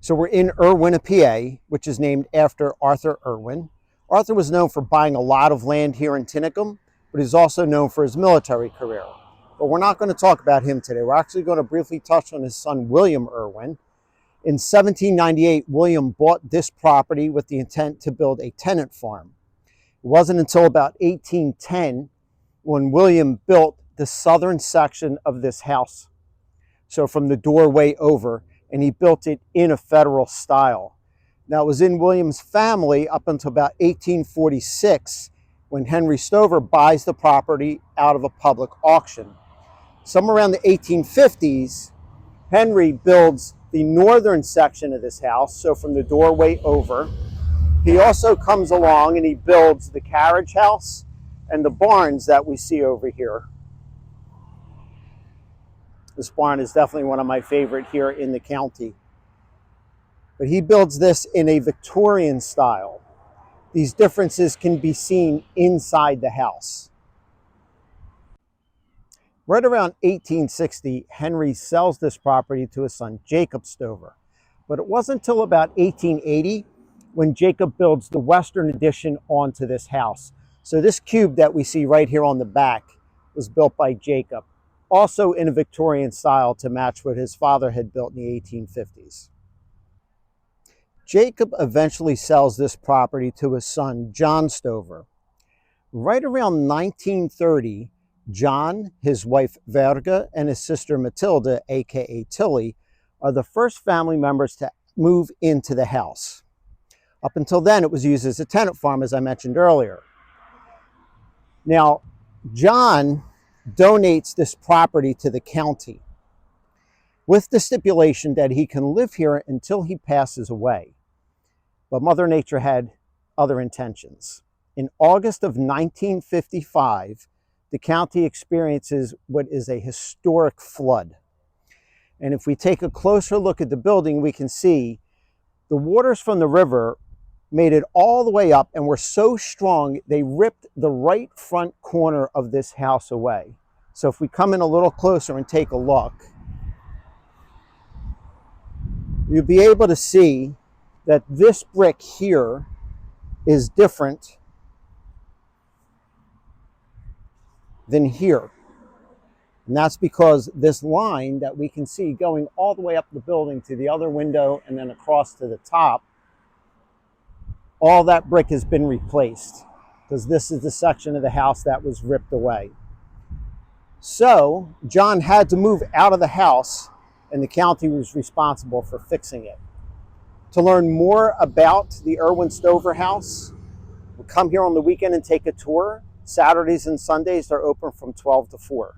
So we're in Erwinna, PA, which is named after Arthur Erwin. Arthur was known for buying a lot of land here in Tinicum, but he's also known for his military career. But we're not going to talk about him today. We're actually going to briefly touch on his son, William Erwin. In 1798, William bought this property with the intent to build a tenant farm. It wasn't until about 1810 when William built the southern section of this house. So from the doorway over, and he built it in a federal style. Now it was in William's family up until about 1846 when Erwin-Stover buys the property out of a public auction. Somewhere around the 1850s, Henry builds the northern section of this house, so from the doorway over. He also comes along and he builds the carriage house and the barns that we see over here. This barn is definitely one of my favorite here in the county. But he builds this in a Victorian style. These differences can be seen inside the house. Right around 1860, Henry sells this property to his son, Jacob Stover. But it wasn't until about 1880 when Jacob builds the western addition onto this house. So this cube that we see right here on the back was built by Jacob, also in a Victorian style to match what his father had built in the 1850s. Jacob eventually sells this property to his son, John Stover. Right around 1930, John, his wife Verga, and his sister Matilda, aka Tilly, are the first family members to move into the house. Up until then, it was used as a tenant farm, as I mentioned earlier. Now, John donates this property to the county with the stipulation that he can live here until he passes away. But Mother Nature had other intentions. In August of 1955, the county experiences what is a historic flood. And if we take a closer look at the building, we can see the waters from the river made it all the way up and were so strong, they ripped the right front corner of this house away. So if we come in a little closer and take a look, you'll be able to see that this brick here is different than here. And that's because this line that we can see going all the way up the building to the other window and then across to the top, all that brick has been replaced because this is the section of the house that was ripped away. So John had to move out of the house and the county was responsible for fixing it. To learn more about the Erwin-Stover House, we'll come here on the weekend and take a tour. Saturdays and Sundays, they're open from 12 to 4.